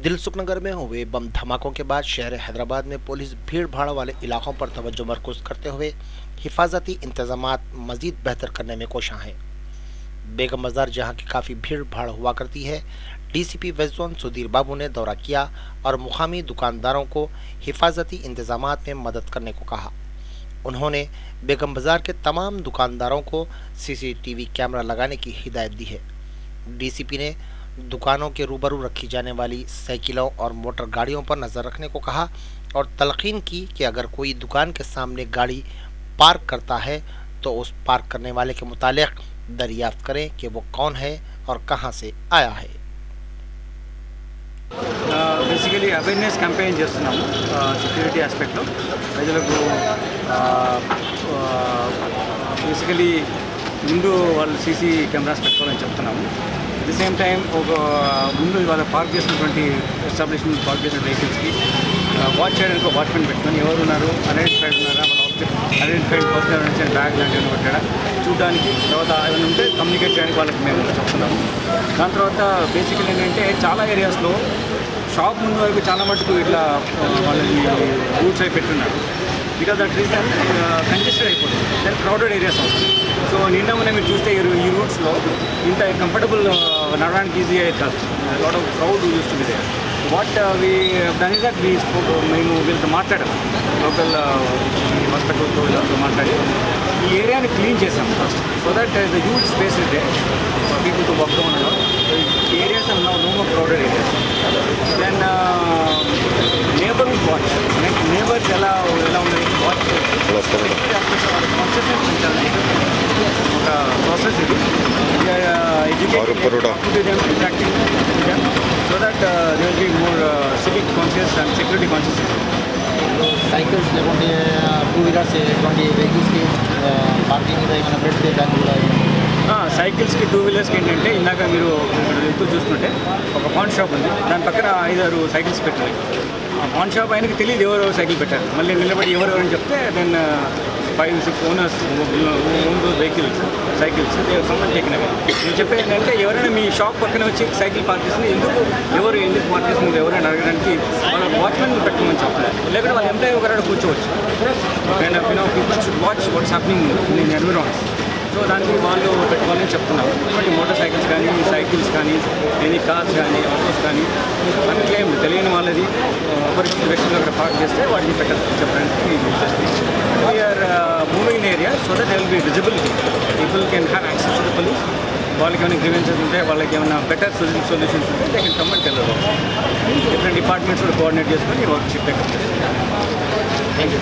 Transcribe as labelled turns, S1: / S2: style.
S1: दिलसुख नगर में हुए बम धमाकों के बाद शहर हैदराबाद में पुलिस भीड़ भाड़ वाले इलाकों पर तवज्जो मरकूज करते हुए हिफाजती इंतजामात मजीद बेहतर करने में कोशां है। बेगम बाजार जहां की काफ़ी भीड़ भाड़ हुआ करती है, डीसीपी वेस्ट जोन सुधीर बाबू ने दौरा किया और मुकामी दुकानदारों को हिफाजती इंतजामात में मदद करने को कहा। उन्होंने बेगम बाजार के तमाम दुकानदारों को सीसीटीवी कैमरा लगाने की हिदायत दी है। डीसीपी ने दुकानों के रूबरू रखी जाने वाली साइकिलों और मोटर गाड़ियों पर नज़र रखने को कहा और तलकीन की कि अगर कोई दुकान के सामने गाड़ी पार्क करता है तो उस पार्क करने वाले के मुतालिक दरियाफ्त करें कि वो कौन है और कहां से आया है।
S2: బేసికలీ అవేర్నెస్ క్యాంపెయిన్ చేస్తున్నాము సెక్యూరిటీ ఆస్పెక్ట్లో ప్రజలకు బేసికలీ ముందు వాళ్ళు సీసీ కెమెరాస్ పెట్టుకోవాలని చెప్తున్నాము. అట్ ది సేమ్ టైం ఒక ముందు వాళ్ళ పార్క్ చేసినటువంటి ఎస్టాబ్లిష్మెంట్ పార్క్ చేసిన వెహికల్స్కి వాచ్ చేయడానికి ఒక వాచ్మెన్ పెట్టుకొని ఎవరు ఉన్నారు, అన్ఐడెంటిఫైడ్ ఉన్నారా, వాళ్ళ అన్ఐడెంటిఫైడ్ పర్సన్ ఎవరైనా బ్యాగ్ లాంటివి పెట్టాడా చూడడానికి, తర్వాత ఏమైనా ఉంటే కమ్యూనికేట్ చేయడానికి వాళ్ళకి మేము చెప్తున్నాము. దాని తర్వాత బేసికలీ ఏంటంటే చాలా ఏరియాస్లో షాప్ ముందు వరకు చాలా మటుకు ఇట్లా వాళ్ళని రూట్స్ అయి పెట్టున్నారు. బికాజ్ దట్ రీజన్ కంజెస్టెడ్ అయిపోతుంది, దాని క్రౌడెడ్ ఏరియాస్ అవుతుంది. సో నిన్న మొన్న మీరు చూస్తే ఈ రూట్స్లో ఇంత కంఫర్టబుల్ నడవడానికి ఈజీ అయ్యేది కాదు. Lot of crowd used to be there. What దాని దట్ మేము వీళ్ళతో మాట్లాడాం, లోకల్ హాస్పిటల్తో వీళ్ళతో మాట్లాడి ఈ ఏరియాని క్లీన్ చేసాం first. So that the huge space is there for people to walk down. ఈ areas no more crowded areas. Then neighbourhood watch, neighbours ఎలా ఉన్నది వాచ్ కాన్షియస్నెస్ పెంచాలి. ఒక ప్రాసెస్ ఇది. Interacting so that they will be more civic conscious and security conscious.
S3: Cycles లేకుంటే two wheelers ఎటువంటి వెహికల్స్కి parking మీద ఏమైనా పెడితే దాన్ని కూడా
S2: సైకిల్స్కి టూ వీలర్స్కి ఏంటంటే ఇందాక మీరు ఎక్కువ చూస్తుంటే ఒక పాన్ షాప్ ఉంది, దాని పక్కన 5-6 సైకిల్స్ పెట్టాలి. ఆ పాన్ షాప్ ఆయనకి తెలియదు ఎవరు సైకిల్ పెట్టారు. మళ్ళీ నిలబడి ఎవరెవరని చెప్తే then 5-6 owners own vehicles cycles టేకిన. నేను చెప్పేది ఏంటంటే ఎవరైనా మీ షాప్ పక్కన వచ్చి సైకిల్ పార్క్ చేసింది ఎందుకు పార్క్ చేసింది ఎవరైనా అడగడానికి వాళ్ళ వాచ్మెన్ పెట్టుకోమని చెప్తారు. లేకుంటే వాళ్ళు ఎంప్లాయీ ఒకరైనా కూర్చోవచ్చు. And people should watch what's happening in environments. So దానికి వాళ్ళు పెట్టుకోవాలని చెప్తున్నారు. ఇటువంటి మోటార్ సైకిల్స్ కానీ, సైకిల్స్ కానీ, ఎనీ కార్స్ కానీ, ఆటోస్ కానీ మనకి ఏం తెలియని వాళ్ళది అపరిచిత వ్యక్తులు అక్కడ పార్క్ చేస్తే వాటిని చెప్పడానికి we are moving in area so that they will be visibility. People can have access to the police. వాళ్ళకి ఏమైనా గ్రీవెన్సెస్ ఉంటే, వాళ్ళకి ఏమైనా బెటర్ సొల్యూషన్స్ ఉంటే they can come and tell us. Different departments కూడా కోఆర్డినేట్ చేసుకొని వర్క్ షిప్ థ్యాంక్ యూ.